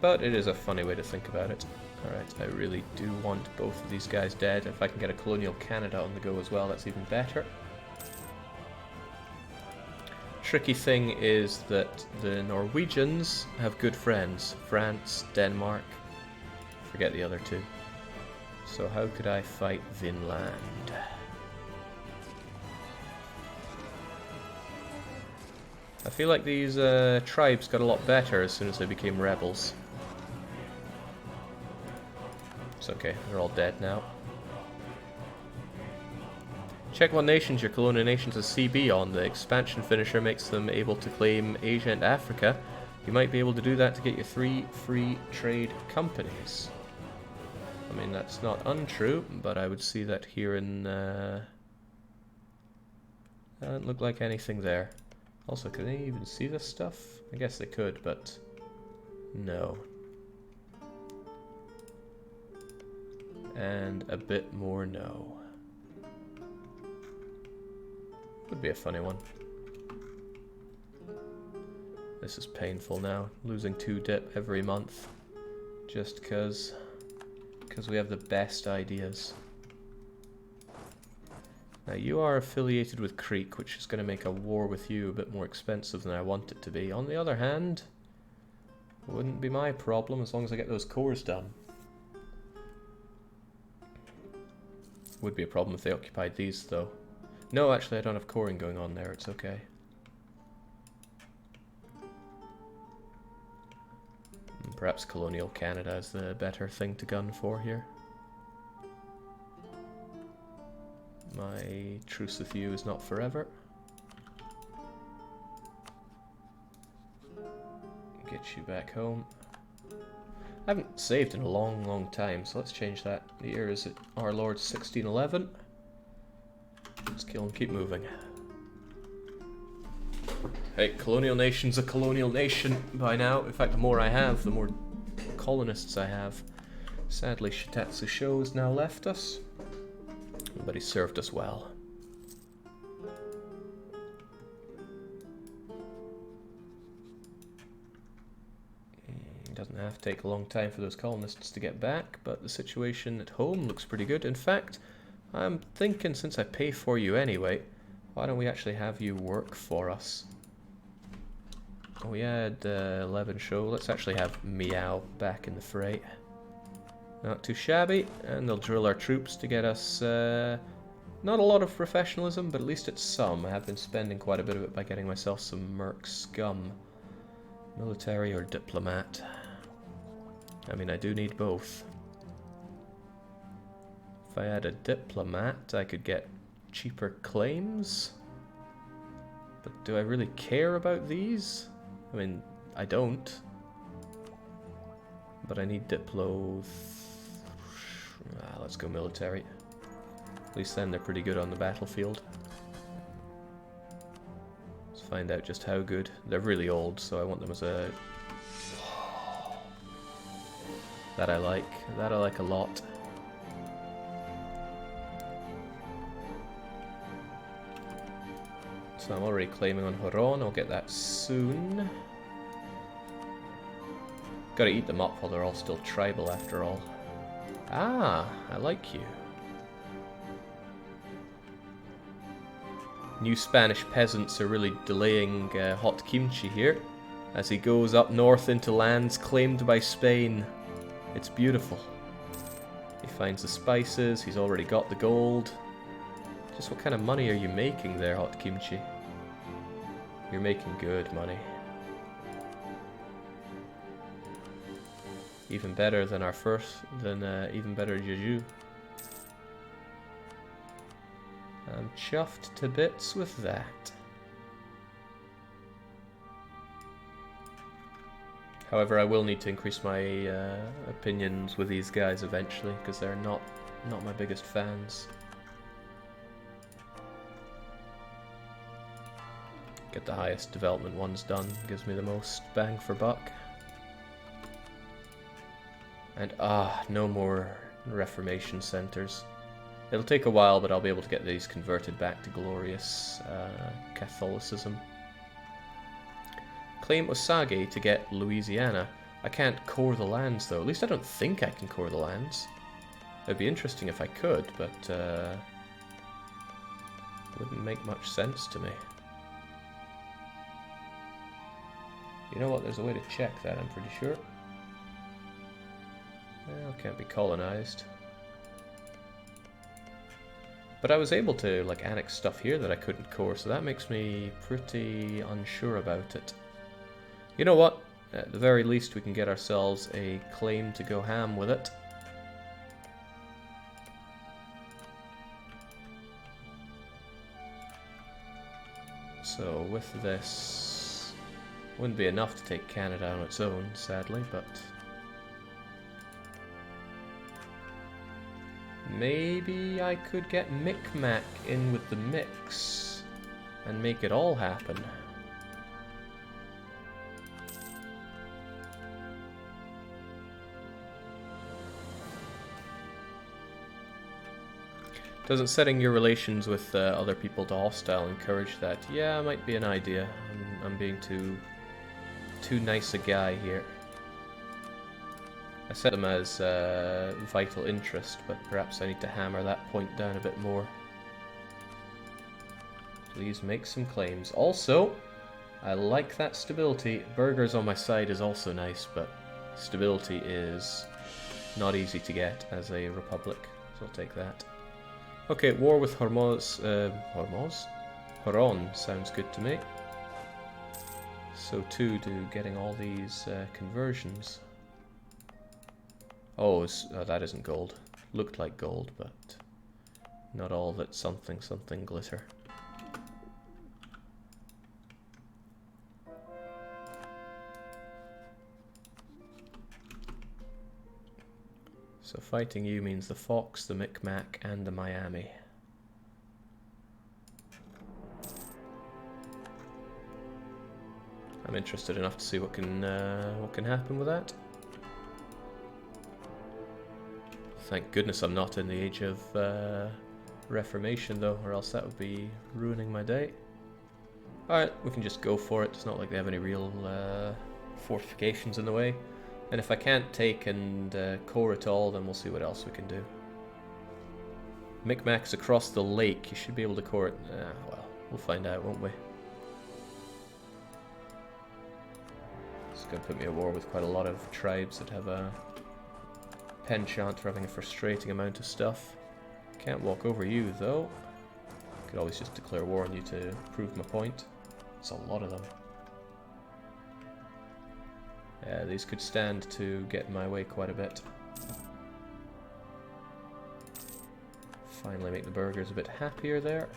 But it is a funny way to think about it. Alright, I really do want both of these guys dead. If I can get a colonial Canada on the go as well, that's even better. Tricky thing is that the Norwegians have good friends. France, Denmark, forget the other two. So how could I fight Vinland? I feel like these tribes got a lot better as soon as they became rebels. It's okay, they're all dead now. Check what nations your colonial nations has CB on. The expansion finisher makes them able to claim Asia and Africa. You might be able to do that to get your 3 free trade companies. I mean, that's not untrue, but I would see that here in... doesn't look like anything there. Also, can they even see this stuff? I guess they could, but... no. And a bit more no. Would be a funny one. This is painful now, losing 2 dip every month. Just because we have the best ideas. Now you are affiliated with Creek, which is going to make a war with you a bit more expensive than I want it to be. On the other hand, it wouldn't be my problem as long as I get those cores done. Would be a problem if they occupied these though. No, actually I don't have coring going on there, it's okay. Perhaps colonial Canada is the better thing to gun for here. My truce with you is not forever. Get you back home. I haven't saved in a long, long time, so let's change that. The year is it our Lord 1611. Let's kill and keep moving. Hey, colonial nation's a colonial nation by now. In fact, the more I have, the more colonists I have. Sadly, Shitatsu Sho has now left us, but he served us well. It doesn't have to take a long time for those colonists to get back, but the situation at home looks pretty good. In fact, I'm thinking since I pay for you anyway, why don't we actually have you work for us? We had 11 show. Let's actually have Meow back in the fray. Not too shabby, and they'll drill our troops to get us not a lot of professionalism, but at least it's some. I have been spending quite a bit of it by getting myself some merc scum. Military or diplomat. I mean, I do need both. If I had a diplomat, I could get cheaper claims. But do I really care about these? I mean, I don't. But I need Diplo. Let's go military. At least then they're pretty good on the battlefield. Let's find out just how good. They're really old, so I want them as a... That I like. That I like a lot. So I'm already claiming on Horon. I'll get that soon. Gotta eat them up while they're all still tribal after all. Ah, I like you. New Spanish peasants are really delaying hot kimchi here as he goes up north into lands claimed by Spain. It's beautiful. He finds the spices, he's already got the gold. Just what kind of money are you making there, hot kimchi? You're making good money. Even better than our first, even better Jeju. I'm chuffed to bits with that. However, I will need to increase my opinions with these guys eventually, because they're not my biggest fans. Get the highest development ones done, gives me the most bang for buck. And no more Reformation centers. It'll take a while, but I'll be able to get these converted back to glorious Catholicism. Claim Osage to get Louisiana. I can't core the lands, though. At least I don't think I can core the lands. It'd be interesting if I could, but wouldn't make much sense to me. You know what? There's a way to check that, I'm pretty sure. Well, can't be colonized. But I was able to, like, annex stuff here that I couldn't core, so that makes me pretty unsure about it. You know what? At the very least, we can get ourselves a claim to go ham with it. So with this, wouldn't be enough to take Canada on its own, sadly, but maybe I could get Micmac in with the mix and make it all happen. Doesn't setting your relations with other people to hostile encourage that? Yeah, might be an idea. I'm being too nice a guy here. I set them as vital interest, but perhaps I need to hammer that point down a bit more. Please make some claims. Also, I like that stability. Burghers on my side is also nice, but stability is not easy to get as a republic, so I'll take that. Okay, war with Hormuz, Horon sounds good to me. So too do getting all these conversions. Oh, that isn't gold. Looked like gold, but not all that something glitter. So fighting you means the Fox, the Micmac, and the Miami. I'm interested enough to see what can happen with that. Thank goodness I'm not in the age of Reformation, though, or else that would be ruining my day. Alright, we can just go for it. It's not like they have any real fortifications in the way. And if I can't take and core it all, then we'll see what else we can do. Micmac's across the lake. You should be able to core it. Well, we'll find out, won't we? It's going to put me at war with quite a lot of tribes that have a penchant for having a frustrating amount of stuff. Can't walk over you, though. Could always just declare war on you to prove my point. It's a lot of them. Yeah, these could stand to get in my way quite a bit. Finally make the burghers a bit happier there.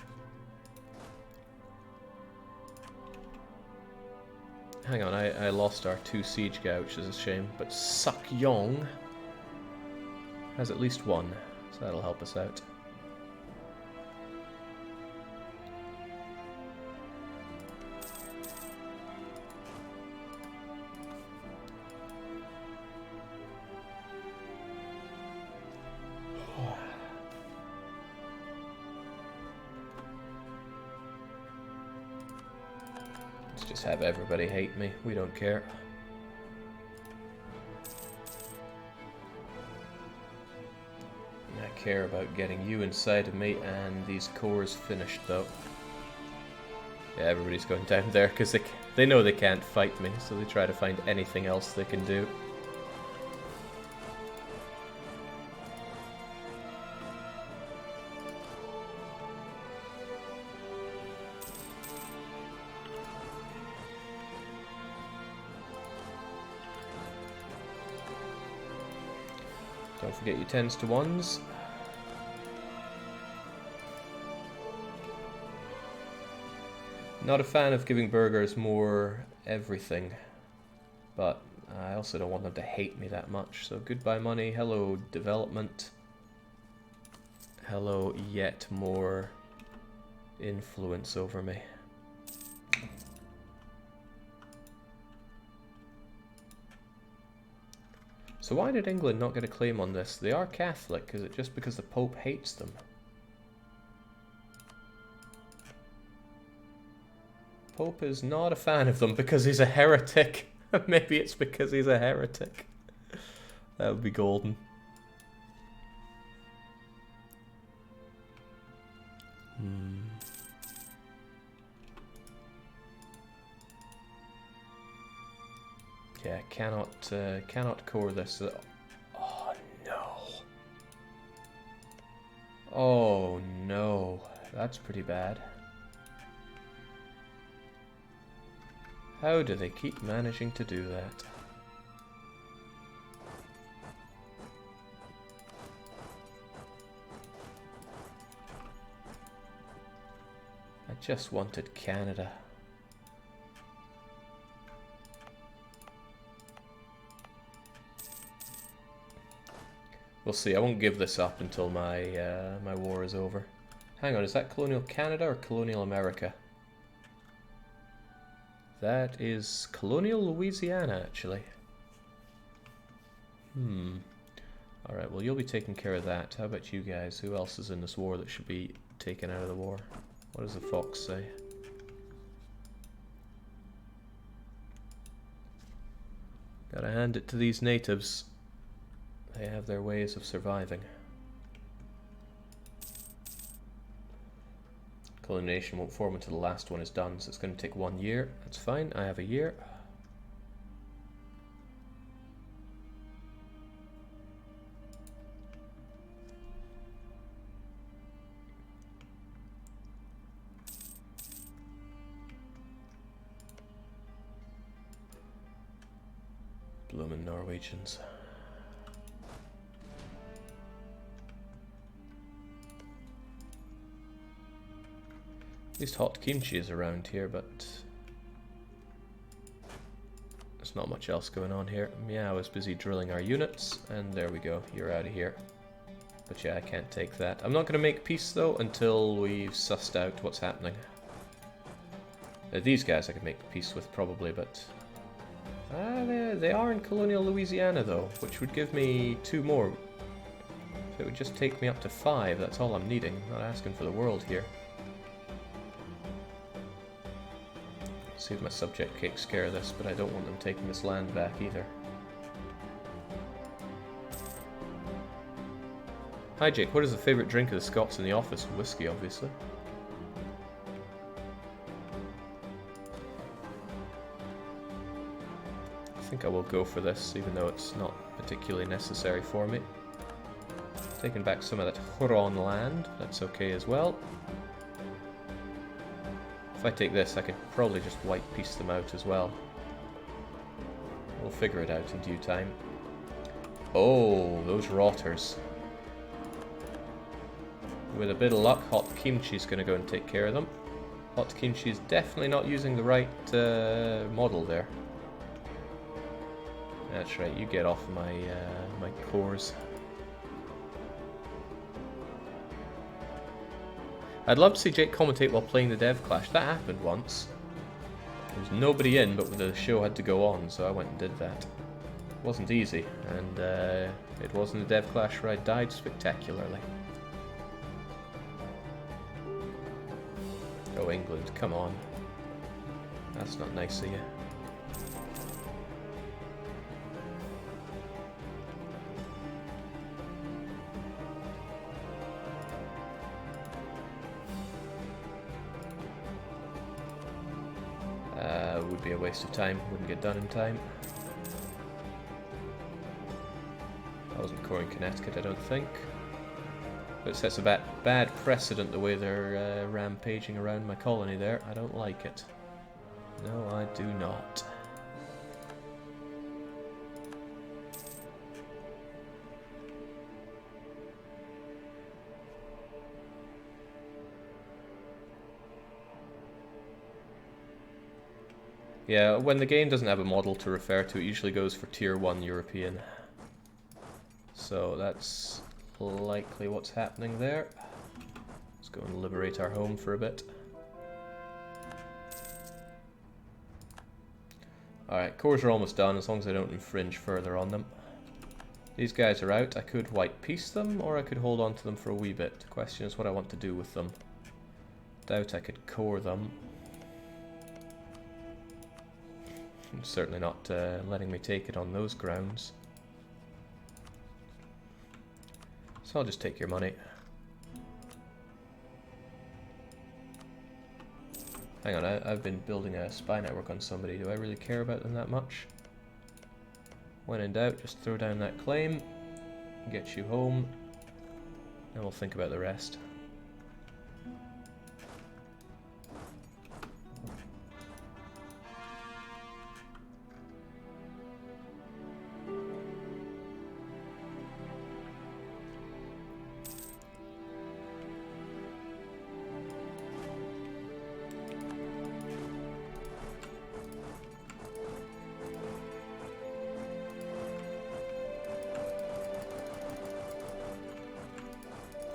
Hang on, I lost our 2 siege guy, which is a shame, but Sukyong has at least 1, so that'll help us out. Just have everybody hate me. We don't care. I care about getting you inside of me and these cores finished, though. Yeah, everybody's going down there because they know they can't fight me, so they try to find anything else they can do. Don't forget your 10s to 1s. Not a fan of giving burghers more everything, but I also don't want them to hate me that much. So goodbye money, hello development, hello yet more influence over me. So why did England not get a claim on this? They are Catholic. Is it just because the Pope hates them? Pope is not a fan of them because he's a heretic. Maybe it's because he's a heretic. That would be golden. Yeah, cannot core this. Oh no. Oh no. That's pretty bad. How do they keep managing to do that? I just wanted Canada. We'll see. I won't give this up until my my war is over. Hang on, is that colonial Canada or colonial America? That is colonial Louisiana, actually. Alright, well, you'll be taking care of that. How about you guys? Who else is in this war that should be taken out of the war? What does the fox say? Gotta hand it to these natives. They have their ways of surviving. Colonization won't form until the last one is done, so it's going to take 1 year. That's fine, I have a year. Bloomin' Norwegians. At least hot kimchi is around here, but there's not much else going on here. Meow is busy drilling our units, and there we go, you're out of here. But yeah, I can't take that. I'm not going to make peace though until we've sussed out what's happening. These guys I could make peace with probably, but they are in colonial Louisiana though, which would give me 2 more. So it would just take me up to 5, that's all I'm needing. I'm not asking for the world here. See if my subject takes care of this, but I don't want them taking this land back either. Hi Jake, what is the favourite drink of the Scots in the office? Whiskey, obviously. I think I will go for this, even though it's not particularly necessary for me. Taking back some of that Huron land, that's okay as well. If I take this, I could probably just white piece them out as well. We'll figure it out in due time. Oh, those rotters. With a bit of luck, Hot Kimchi's going to go and take care of them. Hot Kimchi's definitely not using the right model there. That's right, you get off my my cores. I'd love to see Jake commentate while playing the Dev Clash. That happened once. There was nobody in, but the show had to go on, so I went and did that. It wasn't easy, and it wasn't a Dev Clash where I died spectacularly. Oh, England, come on. That's not nice of you. Would be a waste of time, wouldn't get done in time. I wasn't coring Connecticut, I don't think. But it sets a bad precedent the way they're rampaging around my colony there. I don't like it. No, I do not. Yeah, when the game doesn't have a model to refer to, it usually goes for Tier 1 European. So that's likely what's happening there. Let's go and liberate our home for a bit. Alright, cores are almost done, as long as I don't infringe further on them. These guys are out. I could white piece them, or I could hold on to them for a wee bit. The question is what I want to do with them. Doubt I could core them. Certainly not letting me take it on those grounds. So I'll just take your money. Hang on, I've been building a spy network on somebody. Do I really care about them that much? When in doubt, just throw down that claim, get you home, and we'll think about the rest.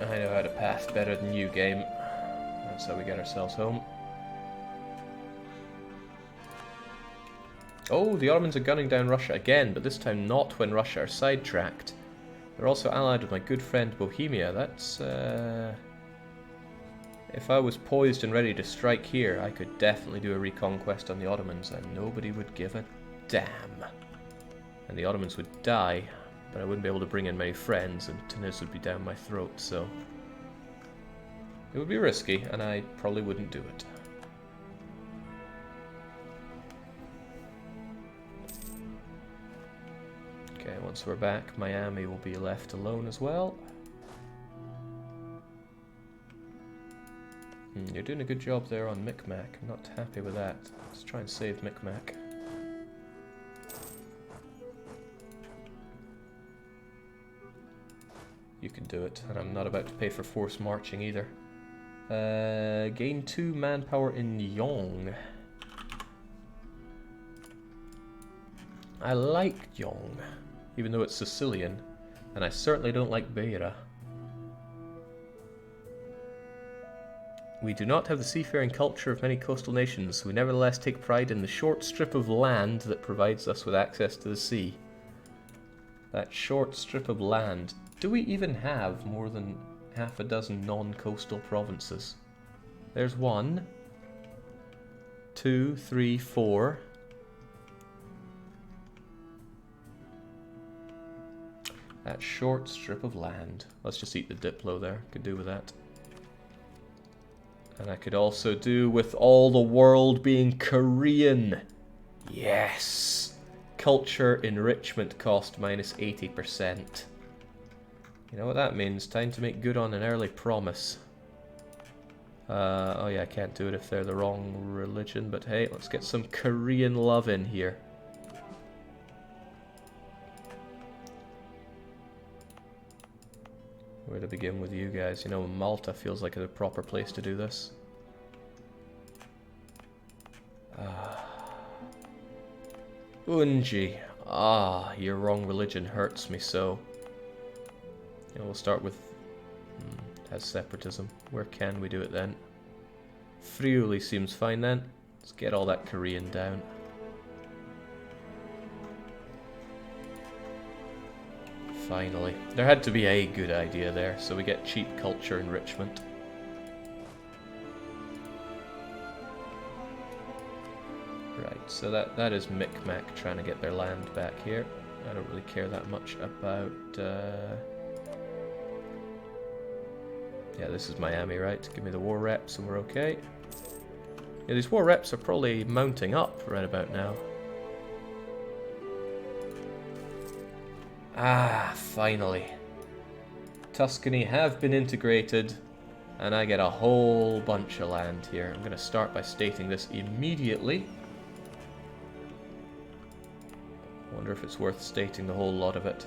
I know how to path better than you, game. That's how we get ourselves home. Oh, the Ottomans are gunning down Russia again, but this time not when Russia are sidetracked. They're also allied with my good friend Bohemia. That's, if I was poised and ready to strike here, I could definitely do a reconquest on the Ottomans, and nobody would give a damn. And the Ottomans would die. But I wouldn't be able to bring in many friends, and Tunis would be down my throat, so it would be risky, and I probably wouldn't do it. Okay, once we're back, Miami will be left alone as well. You're doing a good job there on Micmac. I'm not happy with that. Let's try and save Micmac. You can do it, and I'm not about to pay for forced marching either. Gain 2 manpower in Yong. I like Yong, even though it's Sicilian, and I certainly don't like Beira. We do not have the seafaring culture of many coastal nations. We nevertheless take pride in the short strip of land that provides us with access to the sea. That short strip of land. Do we even have more than half a dozen non-coastal provinces? There's 1, 2, 3, 4. That short strip of land. Let's just eat the Diplo there. Could do with that. And I could also do with all the world being Korean. Yes! Culture enrichment cost minus 80%. You know what that means? Time to make good on an early promise. Oh yeah, I can't do it if they're the wrong religion, but hey, let's get some Korean love in here. Where to begin with you guys? You know, Malta feels like a proper place to do this. Unji. Your wrong religion hurts me so. Yeah, we'll start with as separatism. Where can we do it then? Friuli seems fine then. Let's get all that Korean down. Finally. There had to be a good idea there, so we get cheap culture enrichment. Right, so that is Micmac trying to get their land back here. I don't really care that much about... Yeah, this is Miami, right? Give me the war reps and we're okay. Yeah, these war reps are probably mounting up right about now. Finally. Tuscany have been integrated, and I get a whole bunch of land here. I'm going to start by stating this immediately. Wonder if it's worth stating the whole lot of it.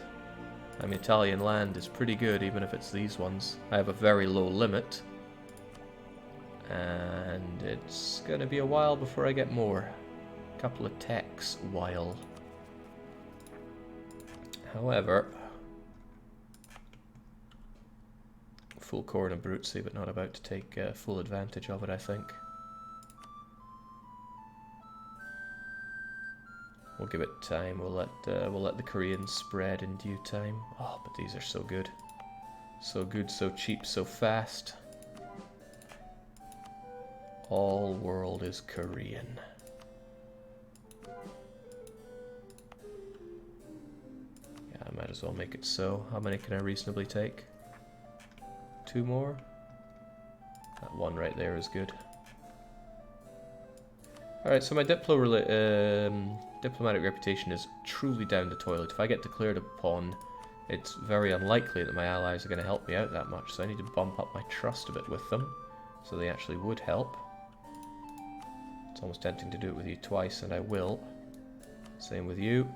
I mean, Italian land is pretty good, even if it's these ones. I have a very low limit. And it's going to be a while before I get more. A couple of techs while. However, full core and Abruzzi, but not about to take full advantage of it, I think. We'll give it time. We'll let the Koreans spread in due time. Oh, but these are so good. So good, so cheap, so fast. All world is Korean. Might as well make it so. How many can I reasonably take? 2 more? That one right there is good. Alright, so my diplomatic reputation is truly down the toilet. If I get declared upon, it's very unlikely that my allies are going to help me out that much, so I need to bump up my trust a bit with them, so they actually would help. It's almost tempting to do it with you twice, and I will. Same with you.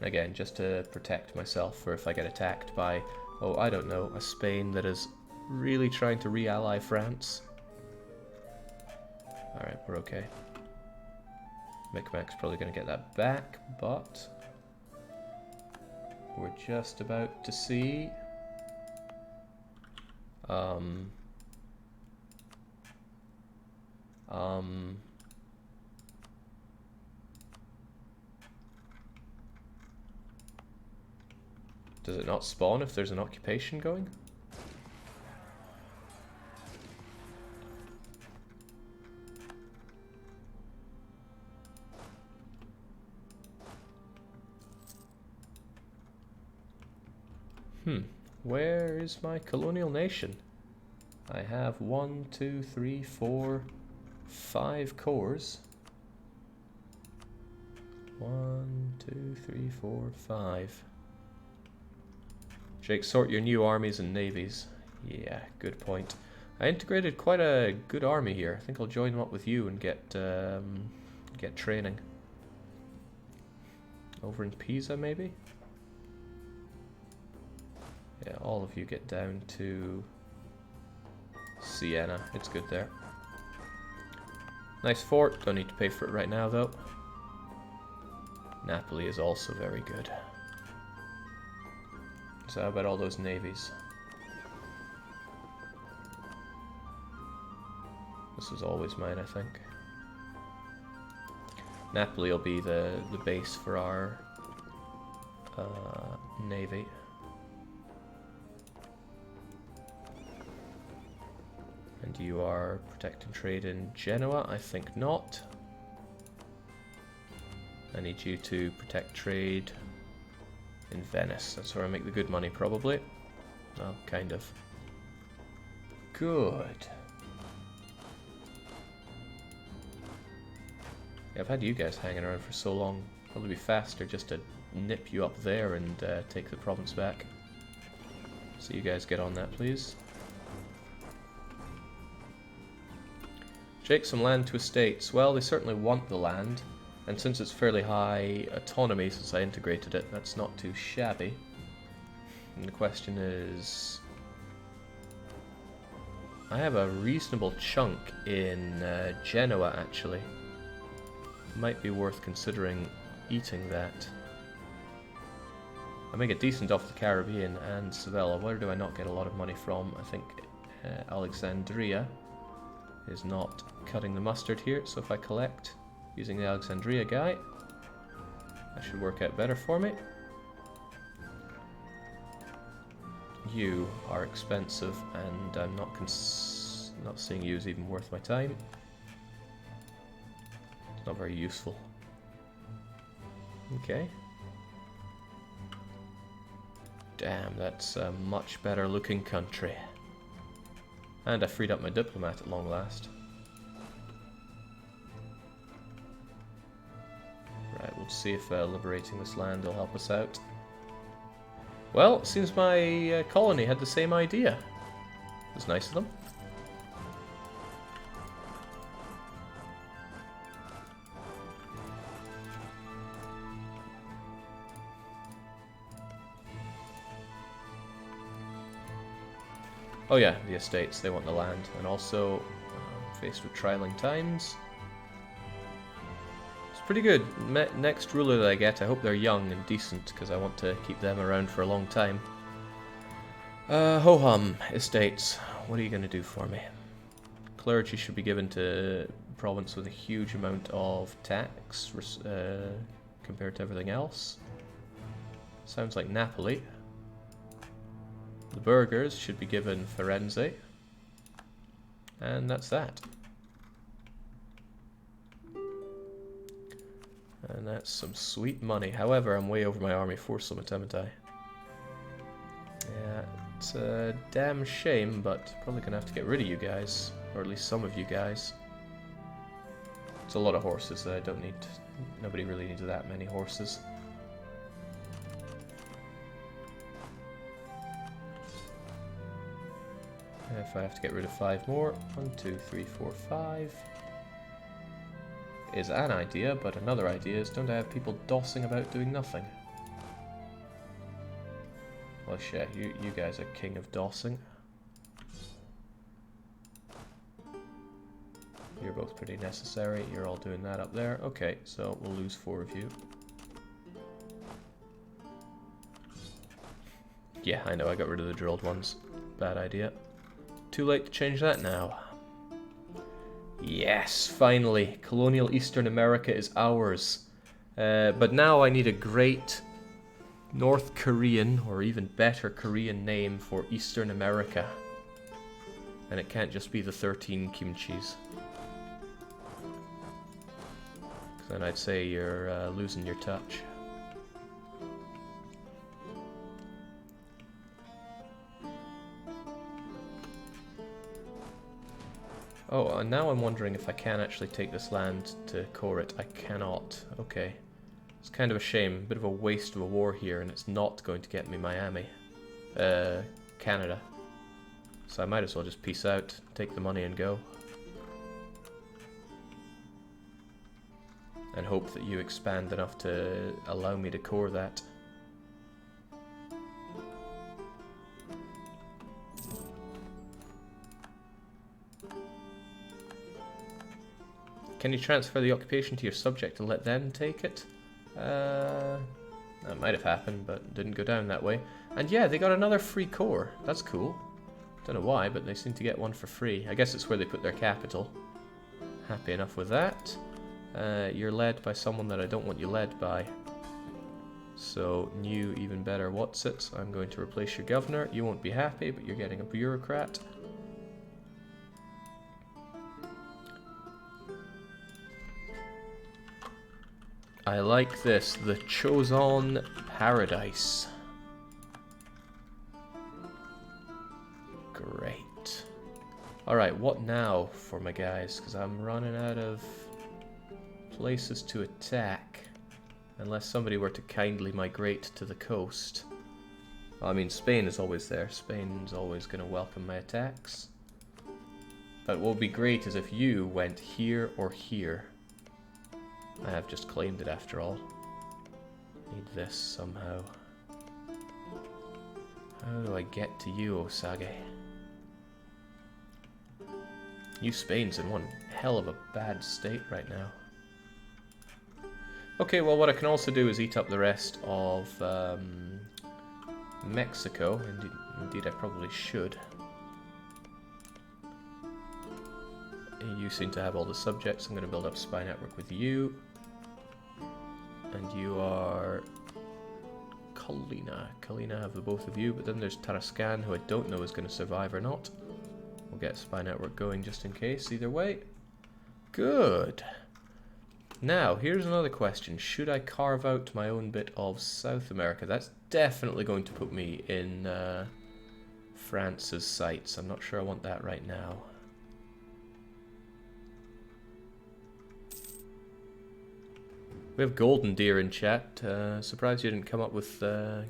Again, just to protect myself for if I get attacked by, oh, I don't know, a Spain that is really trying to re-ally France. Alright, we're okay. Micmac's probably going to get that back, but we're just about to see. Does it not spawn if there's an occupation going? Where is my colonial nation? I have 1, 2, 3, 4, 5 cores. 1, 2, 3, 4, 5. Jake, sort your new armies and navies. Yeah, good point. I integrated quite a good army here. I think I'll join them up with you and get training. Over in Pisa, maybe? Yeah, all of you get down to Siena. It's good there. Nice fort. Don't need to pay for it right now, though. Napoli is also very good. So how about all those navies? This was always mine, I think. Napoli will be the base for our navy. And you are protecting trade in Genoa? I think not. I need you to protect trade in Venice. That's where I make the good money, probably. Well, kind of. Good. Yeah, I've had you guys hanging around for so long. Probably be faster just to nip you up there and take the province back. So you guys get on that, please. Take some land to estates. Well, they certainly want the land, and since it's fairly high autonomy since I integrated it, that's not too shabby. And the question is, I have a reasonable chunk in Genoa, actually. Might be worth considering eating that. I make a decent off the Caribbean and Sevilla. Where do I not get a lot of money from? I think Alexandria is not cutting the mustard here, so if I collect using the Alexandria guy, that should work out better for me. You are expensive, and I'm not seeing you as even worth my time. It's not very useful. Okay. Damn, that's a much better looking country. And I freed up my diplomat at long last. Right, we'll see if liberating this land will help us out. Well, it seems my colony had the same idea. It was nice of them. Oh yeah, the estates, they want the land. And also, faced with trialing times. It's pretty good. Next ruler that I get, I hope they're young and decent, because I want to keep them around for a long time. Ho-hum, estates. What are you going to do for me? Clergy should be given to a province with a huge amount of tax compared to everything else. Sounds like Napoli. The burghers should be given Firenze. And that's that. And that's some sweet money. However, I'm way over my army force limit, haven't I? Yeah, it's a damn shame, but probably gonna have to get rid of you guys. Or at least some of you guys. It's a lot of horses that I don't need. Nobody really needs that many horses. If I have to get rid of 5 more, 1, 2, 3, 4, 5 is an idea, but another idea is don't I have people dossing about doing nothing? Well, shit, you guys are king of dossing. You're both pretty necessary. You're all doing that up there. Okay, so we'll lose 4 of you. Yeah, I know, I got rid of the drilled ones. Bad idea. Too late to change that now. Yes, finally. Colonial Eastern America is ours. But now I need a great North Korean, or even better Korean name for Eastern America. And it can't just be the 13 kimchis. Then I'd say you're losing your touch. Oh, and now I'm wondering if I can actually take this land to core it. I cannot. Okay. It's kind of a shame. A bit of a waste of a war here, and it's not going to get me Miami. Canada. So I might as well just peace out, take the money and go. And hope that you expand enough to allow me to core that. Can you transfer the occupation to your subject and let them take it? That might have happened, but didn't go down that way. And yeah, they got another free core. That's cool. Don't know why, but they seem to get one for free. I guess it's where they put their capital. Happy enough with that. You're led by someone that I don't want you led by. So, new, even better. What's it? I'm going to replace your governor. You won't be happy, but you're getting a bureaucrat. I like this. The Choson Paradise. Great. Alright, what now for my guys? Because I'm running out of places to attack. Unless somebody were to kindly migrate to the coast. Well, I mean, Spain is always there. Spain's always going to welcome my attacks. But what would be great is if you went here or here. I have just claimed it after all. Need this somehow. How do I get to you, Osage? New Spain's in one hell of a bad state right now. Okay, well what I can also do is eat up the rest of Mexico. Indeed, I probably should. You seem to have all the subjects. I'm going to build up a spy network with you. And you are Kalina. Kalina, I have the both of you, but then there's Tarascan, who I don't know is going to survive or not. We'll get a spy network going just in case, either way. Good. Now, here's another question. Should I carve out my own bit of South America? That's definitely going to put me in France's sights. I'm not sure I want that right now. We have Golden Deer in chat. Surprised you didn't come up with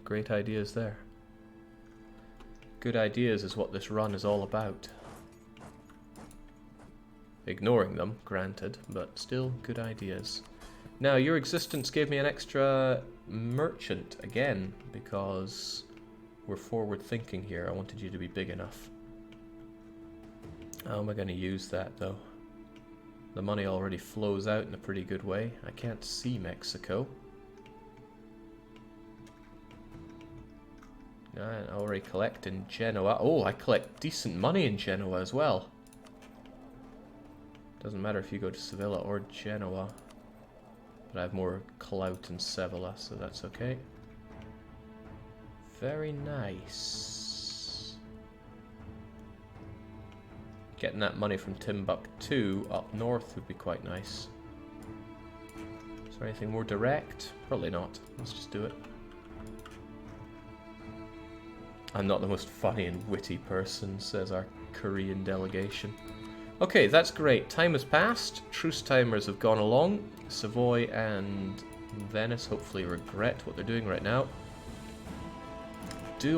great ideas there. Good ideas is what this run is all about. Ignoring them, granted, but still good ideas. Now, your existence gave me an extra merchant again, because we're forward thinking here. I wanted you to be big enough. How am I going to use that, though? The money already flows out in a pretty good way. I can't see Mexico. I already collect in Genoa. Oh, I collect decent money in Genoa as well. Doesn't matter if you go to Sevilla or Genoa. But I have more clout in Sevilla, so that's okay. Very nice. Getting that money from Timbuktu up north would be quite nice. there anything more direct? Probably not. Let's just do it. I'm not the most funny and witty person, says our Korean delegation. Okay, that's great. Time has passed. Truce timers have gone along. Savoy and Venice hopefully regret what they're doing right now.